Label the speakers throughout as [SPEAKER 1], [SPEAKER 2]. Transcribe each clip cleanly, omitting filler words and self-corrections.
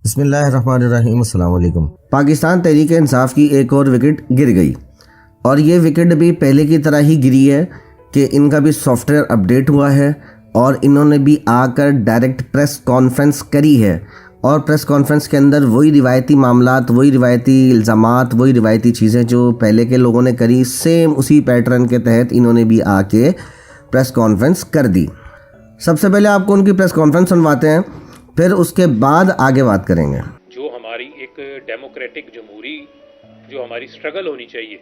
[SPEAKER 1] بسم اللہ الرحمن الرحیم۔ السلام علیکم۔ پاکستان تحریک انصاف کی ایک اور وکٹ گر گئی، اور یہ وکٹ بھی پہلے کی طرح ہی گری ہے کہ ان کا بھی سافٹ ویئر اپڈیٹ ہوا ہے اور انہوں نے بھی آ کر ڈائریکٹ پریس کانفرنس کری ہے، اور پریس کانفرنس کے اندر وہی روایتی معاملات، وہی روایتی الزامات، وہی روایتی چیزیں جو پہلے کے لوگوں نے کری، سیم اسی پیٹرن کے تحت انہوں نے بھی آ کے پریس کانفرنس کر دی۔ سب سے پہلے آپ کو ان کی پریس کانفرنس سنواتے ہیں، پھر اس کے بعد آگے بات کریں گے۔
[SPEAKER 2] جو ہماری ایک ڈیموکریٹک جمہوری جو ہماری سٹرگل ہونی چاہیے،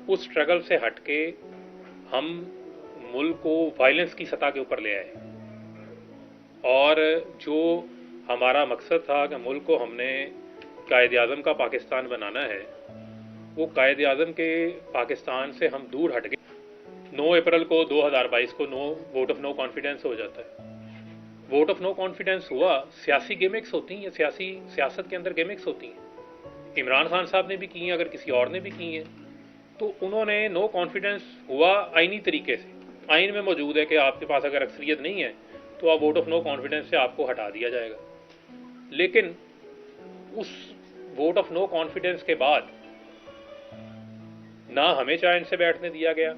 [SPEAKER 2] اس سٹرگل سے ہٹ کے ہم ملک کو وائلنس کی سطح کے اوپر لے آئے، اور جو ہمارا مقصد تھا کہ ملک کو ہم نے قائد اعظم کا پاکستان بنانا ہے، وہ قائد اعظم کے پاکستان سے ہم دور ہٹ گئے۔ 9 اپریل کو 2022 کو ووٹ آف نو کانفیڈنس ہو جاتا ہے۔ ووٹ آف نو کانفیڈنس ہوا، سیاسی گیمکس ہوتی ہیں، سیاست کے اندر گیمکس ہوتی ہیں۔ عمران خان صاحب نے بھی کی ہیں، اگر کسی اور نے بھی کی ہیں، تو انہوں نے نو کانفیڈنس ہوا آئینی طریقے سے، آئین میں موجود ہے کہ آپ کے پاس اگر اکثریت نہیں ہے تو آپ ووٹ آف نو کانفیڈنس سے آپ کو ہٹا دیا جائے گا۔ لیکن اس ووٹ آف نو کانفیڈنس کے بعد نہ ہمیں چائن سے بیٹھنے دیا گیا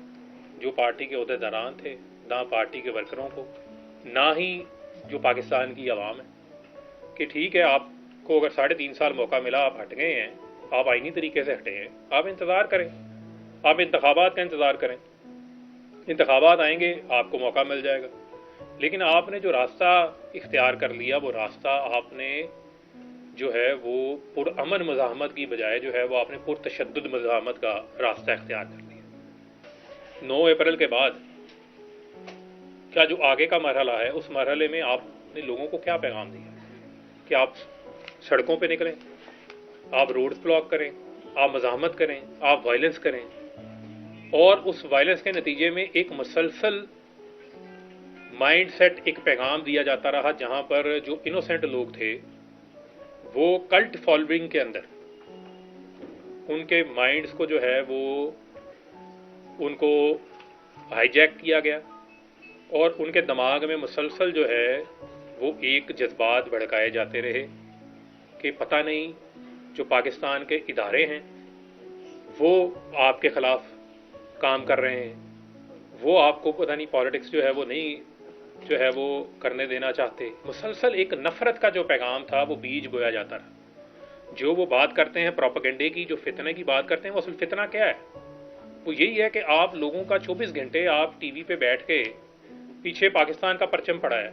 [SPEAKER 2] جو پارٹی کے عہدیداران تھے، نہ پارٹی کے ورکروں کو، نہ ہی جو پاکستان کی عوام ہے، کہ ٹھیک ہے آپ کو اگر 3.5 سال موقع ملا، آپ ہٹ گئے ہیں، آپ آئینی طریقے سے ہٹے ہیں، آپ انتظار کریں، آپ انتخابات کا انتظار کریں، انتخابات آئیں گے آپ کو موقع مل جائے گا۔ لیکن آپ نے جو راستہ اختیار کر لیا، وہ راستہ آپ نے جو ہے وہ پرامن مزاحمت کی بجائے جو ہے وہ آپ نے پرتشدد مزاحمت کا راستہ اختیار کر لیا۔ 9 اپریل کے بعد کیا جو آگے کا مرحلہ ہے، اس مرحلے میں آپ نے لوگوں کو کیا پیغام دیا کہ آپ سڑکوں پہ نکلیں، آپ روڈز بلاک کریں، آپ مزاحمت کریں، آپ وائلنس کریں، اور اس وائلنس کے نتیجے میں ایک مسلسل مائنڈ سیٹ، ایک پیغام دیا جاتا رہا، جہاں پر جو انوسینٹ لوگ تھے وہ کلٹ فالوئنگ کے اندر ان کے مائنڈز کو جو ہے وہ ان کو ہائی جیک کیا گیا، اور ان کے دماغ میں مسلسل جو ہے وہ ایک جذبات بھڑکائے جاتے رہے کہ پتہ نہیں جو پاکستان کے ادارے ہیں وہ آپ کے خلاف کام کر رہے ہیں، وہ آپ کو پتہ نہیں پالیٹکس جو ہے وہ نہیں جو ہے وہ کرنے دینا چاہتے۔ مسلسل ایک نفرت کا جو پیغام تھا وہ بیج بویا جاتا رہا۔ جو وہ بات کرتے ہیں پروپیگنڈے کی، جو فتنے کی بات کرتے ہیں، وہ اصل فتنہ کیا ہے؟ وہ یہی ہے کہ آپ لوگوں کا 24 گھنٹے آپ ٹی وی پہ بیٹھ کے پیچھے پاکستان کا پرچم پڑا ہے۔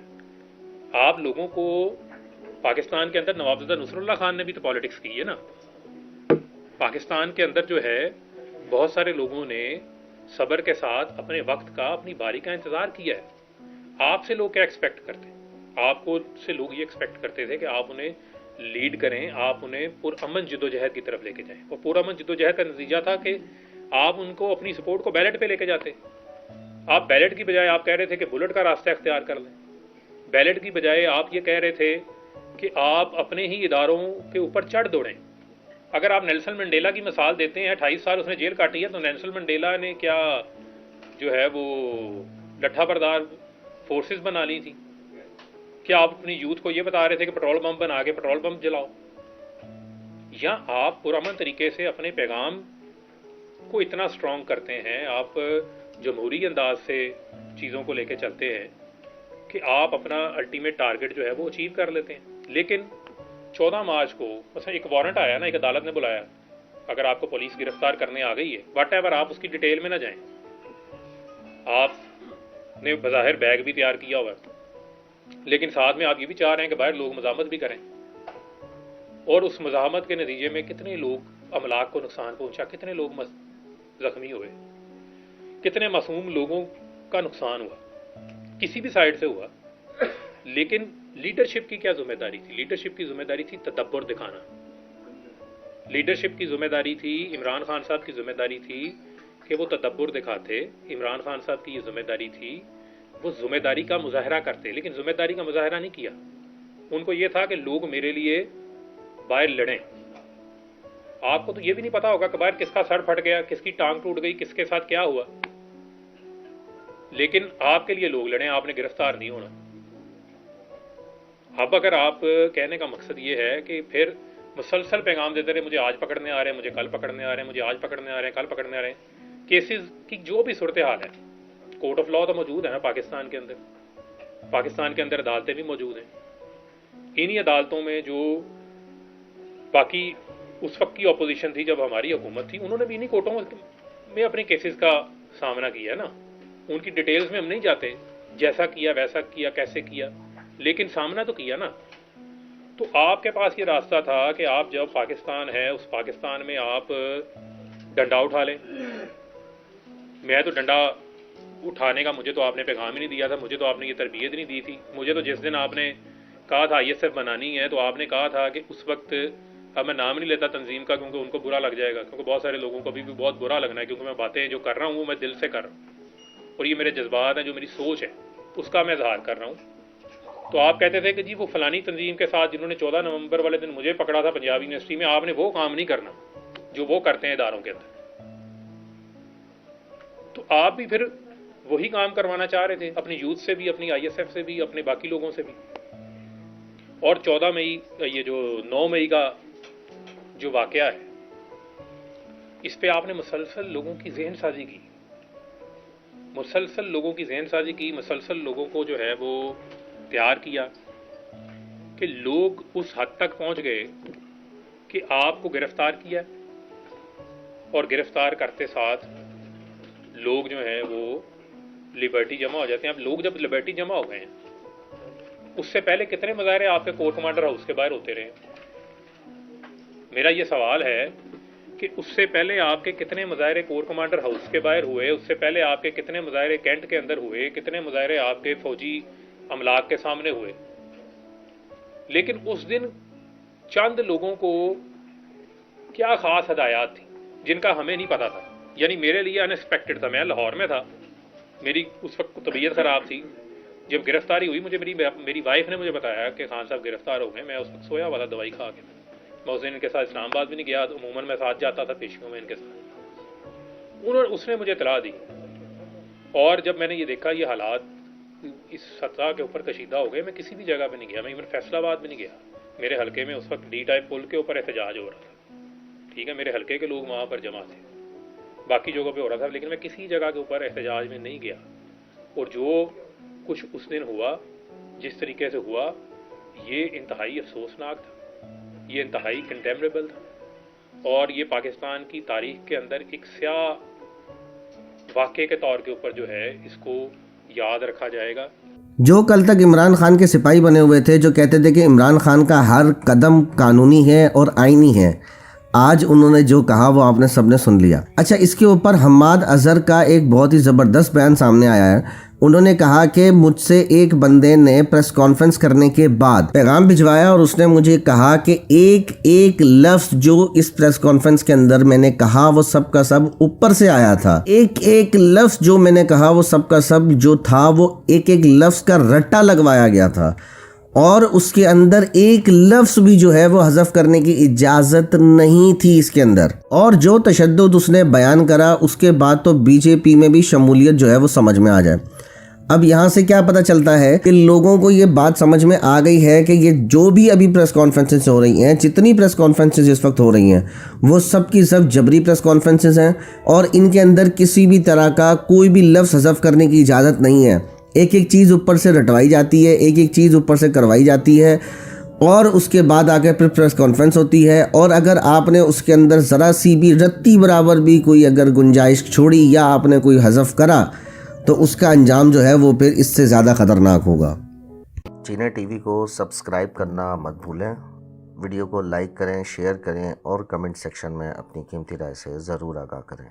[SPEAKER 2] آپ لوگوں کو پاکستان کے اندر نوابزادہ نصر اللہ خان نے بھی تو پالیٹکس کی ہے نا۔ پاکستان کے اندر جو ہے بہت سارے لوگوں نے صبر کے ساتھ اپنے وقت کا، اپنی باری کا انتظار کیا ہے۔ آپ سے لوگ کیا ایکسپیکٹ کرتے ہیں؟ آپ کو سے لوگ یہ ایکسپیکٹ کرتے تھے کہ آپ انہیں لیڈ کریں، آپ انہیں پرامن جدوجہد کی طرف لے کے جائیں، اور پرامن جدوجہد کا نتیجہ تھا کہ آپ ان کو اپنی سپورٹ کو بیلٹ پہ لے کے جاتے۔ آپ بیلٹ کی بجائے آپ کہہ رہے تھے کہ بلٹ کا راستہ اختیار کر لیں، بیلٹ کی بجائے آپ یہ کہہ رہے تھے کہ آپ اپنے ہی اداروں کے اوپر چڑھ دوڑیں۔ اگر آپ نیلسن منڈیلا کی مثال دیتے ہیں، 28 سال اس نے جیل کاٹی ہے، تو نیلسن منڈیلا نے کیا جو ہے وہ لٹھا بردار فورسز بنا لی تھی؟ کیا آپ اپنی یوتھ کو یہ بتا رہے تھے کہ پٹرول پمپ بنا کے پٹرول پمپ جلاؤ؟ یا آپ پرامن طریقے سے اپنے پیغام کو اتنا سٹرونگ کرتے ہیں، آپ جمہوری انداز سے چیزوں کو لے کے چلتے ہیں کہ آپ اپنا الٹیمیٹ ٹارگٹ جو ہے وہ اچیو کر لیتے ہیں۔ لیکن 14 مارچ کو مثلا ایک وارنٹ آیا نا، ایک عدالت نے بلایا، اگر آپ کو پولیس گرفتار کرنے آ گئی ہے، واٹ ایور، آپ اس کی ڈیٹیل میں نہ جائیں، آپ نے بظاہر بیگ بھی تیار کیا ہوا ہے، لیکن ساتھ میں آپ یہ بھی چاہ رہے ہیں کہ باہر لوگ مزاحمت بھی کریں، اور اس مزاحمت کے نتیجے میں کتنے لوگ املاک کو نقصان پہنچا، کتنے لوگ زخمی ہوئے، کتنے معصوم لوگوں کا نقصان ہوا، کسی بھی سائڈ سے ہوا۔ لیکن لیڈرشپ کی کیا ذمہ داری تھی؟ لیڈرشپ کی ذمہ داری تھی تدبر دکھانا۔ لیڈرشپ کی ذمہ داری تھی، عمران خان صاحب کی ذمہ داری تھی کہ وہ تدبر دکھاتے۔ عمران خان صاحب کی یہ ذمہ داری تھی، وہ ذمہ داری کا مظاہرہ کرتے، لیکن ذمہ داری کا مظاہرہ نہیں کیا۔ ان کو یہ تھا کہ لوگ میرے لیے باہر لڑیں۔ آپ کو تو یہ بھی نہیں پتا ہوگا کہ باہر کس کا سر پھٹ گیا، کس کی ٹانگ ٹوٹ گئی، کس کے ساتھ کیا ہوا، لیکن آپ کے لیے لوگ لڑیں، آپ نے گرفتار نہیں ہونا۔ اب اگر آپ کہنے کا مقصد یہ ہے کہ پھر مسلسل پیغام دیتے رہے مجھے آج پکڑنے آ رہے ہیں، مجھے کل پکڑنے آ رہے ہیں، مجھے آج پکڑنے آ رہے ہیں، کل پکڑنے آ رہے ہیں، کیسز کی جو بھی صورتحال ہے، کورٹ آف لا تو موجود ہے نا پاکستان کے اندر، پاکستان کے اندر عدالتیں بھی موجود ہیں، انہی عدالتوں میں جو باقی اس وقت کی اپوزیشن تھی جب ہماری حکومت تھی، انہوں نے بھی انہی کورٹوں میں اپنے کیسز کا سامنا کیا ہے نا. ان کی ڈیٹیلز میں ہم نہیں جاتے، جیسا کیا ویسا کیا کیسے کیا، لیکن سامنا تو کیا نا. تو آپ کے پاس یہ راستہ تھا کہ آپ جب پاکستان ہے اس پاکستان میں آپ ڈنڈا اٹھا لیں. میں تو ڈنڈا اٹھانے کا مجھے تو آپ نے پیغام ہی نہیں دیا تھا، مجھے تو آپ نے یہ تربیت نہیں دی تھی. مجھے تو جس دن آپ نے کہا تھا ISF بنانی ہے تو آپ نے کہا تھا کہ اس وقت، اب میں نام نہیں لیتا تنظیم کا کیونکہ ان کو برا لگ جائے گا، کیونکہ بہت سارے لوگوں کو ابھی بھی بہت برا لگنا ہے، کیونکہ میں باتیں جو کر رہا ہوں وہ میں دل سے کر رہا ہوں اور یہ میرے جذبات ہیں، جو میری سوچ ہے اس کا میں اظہار کر رہا ہوں. تو آپ کہتے تھے کہ جی وہ فلانی تنظیم کے ساتھ جنہوں نے 14 نومبر والے دن مجھے پکڑا تھا پنجاب یونیورسٹی میں، آپ نے وہ کام نہیں کرنا جو وہ کرتے ہیں اداروں کے اندر. تو آپ بھی پھر وہی کام کروانا چاہ رہے تھے اپنی یوتھ سے بھی، اپنی ISF سے بھی، اپنے باقی لوگوں سے بھی. اور 14 مئی یہ جو 9 مئی کا جو واقعہ ہے اس پہ آپ نے مسلسل لوگوں کی ذہن سازی کی، مسلسل لوگوں کی ذہن سازی کی، مسلسل لوگوں کو جو ہے وہ تیار کیا کہ لوگ اس حد تک پہنچ گئے کہ آپ کو گرفتار کیا اور گرفتار کرتے ساتھ لوگ جو ہیں وہ لبرٹی جمع ہو جاتے ہیں. اب لوگ جب لبرٹی جمع ہو گئے ہیں، اس سے پہلے کتنے مظاہرے آپ کے کور کمانڈر ہاؤس کے باہر ہوتے رہے؟ میرا یہ سوال ہے کہ اس سے پہلے آپ کے کتنے مظاہرے کور کمانڈر ہاؤس کے باہر ہوئے، اس سے پہلے آپ کے کتنے مظاہرے کینٹ کے اندر ہوئے، کتنے مظاہرے آپ کے فوجی املاک کے سامنے ہوئے. لیکن اس دن چند لوگوں کو کیا خاص ہدایات تھیں جن کا ہمیں نہیں پتا تھا. یعنی میرے لیے ان ایکسپیکٹڈ تھا. میں لاہور میں تھا، میری اس وقت طبیعت خراب تھی. جب گرفتاری ہوئی مجھے میری وائف نے مجھے بتایا کہ خان صاحب گرفتار ہو گئے. میں اس وقت سویا ہوا تھا دوائی کھا کے. میں اس دن ان کے ساتھ اسلام آباد بھی نہیں گیا، عموماً میں ساتھ جاتا تھا پیشیوں میں ان کے ساتھ. اس نے مجھے اطلاع دی اور جب میں نے یہ دیکھا یہ حالات اس سطح کے اوپر کشیدہ ہو گئے، میں کسی بھی جگہ پہ نہیں گیا. میں ایون فیصل آباد بھی نہیں گیا. میرے حلقے میں اس وقت D ٹائپ پل کے اوپر احتجاج ہو رہا تھا، ٹھیک ہے، میرے حلقے کے لوگ وہاں پر جمع تھے، باقی جگہوں پہ ہو رہا تھا، لیکن میں کسی جگہ کے اوپر احتجاج میں نہیں گیا. اور جو کچھ اس دن ہوا، جس طریقے سے ہوا، یہ انتہائی افسوسناک تھا، یہ انتہائی کنڈیمنیبل تھا اور یہ پاکستان کی تاریخ کے اندر ایک سیاہ واقعے کے طور کے اوپر جو ہے اس کو یاد رکھا جائے گا.
[SPEAKER 1] جو کل تک عمران خان کے سپاہی بنے ہوئے تھے، جو کہتے تھے کہ عمران خان کا ہر قدم قانونی ہے اور آئینی ہے، آج انہوں نے جو کہا وہ آپ نے سب نے سن لیا. اچھا، اس کے اوپر حماد اظہر کا ایک بہت ہی زبردست بیان سامنے آیا ہے. انہوں نے کہا کہ مجھ سے ایک بندے نے پریس کانفرنس کرنے کے بعد پیغام بھجوایا اور اس نے مجھے کہا کہ ایک ایک لفظ جو اس پریس کانفرنس کے اندر میں نے کہا وہ سب کا سب اوپر سے آیا تھا. ایک ایک لفظ جو میں نے کہا وہ سب کا سب جو تھا وہ ایک ایک لفظ کا رٹا لگوایا گیا تھا اور اس کے اندر ایک لفظ بھی جو ہے وہ حذف کرنے کی اجازت نہیں تھی اس کے اندر. اور جو تشدد اس نے بیان کرا اس کے بعد تو BJP میں بھی شمولیت جو ہے وہ سمجھ میں آ جائے. اب یہاں سے کیا پتہ چلتا ہے کہ لوگوں کو یہ بات سمجھ میں آ گئی ہے کہ یہ جو بھی ابھی پریس کانفرنسز ہو رہی ہیں، جتنی پریس کانفرنسز اس وقت ہو رہی ہیں، وہ سب کی سب جبری پریس کانفرنسز ہیں اور ان کے اندر کسی بھی طرح کا کوئی بھی لفظ حذف کرنے کی اجازت نہیں ہے. ایک ایک چیز اوپر سے رٹوائی جاتی ہے، ایک ایک چیز اوپر سے کروائی جاتی ہے اور اس کے بعد آگے پھر پریس کانفرنس ہوتی ہے. اور اگر آپ نے اس کے اندر ذرا سی بھی رتی برابر بھی کوئی اگر گنجائش چھوڑی یا آپ نے کوئی حذف کرا تو اس کا انجام جو ہے وہ پھر اس سے زیادہ خطرناک ہوگا. چینل ٹی وی کو سبسکرائب کرنا مت بھولیں، ویڈیو کو لائک کریں، شیئر کریں اور کمنٹ سیکشن میں اپنی قیمتی رائے سے ضرور آگاہ کریں.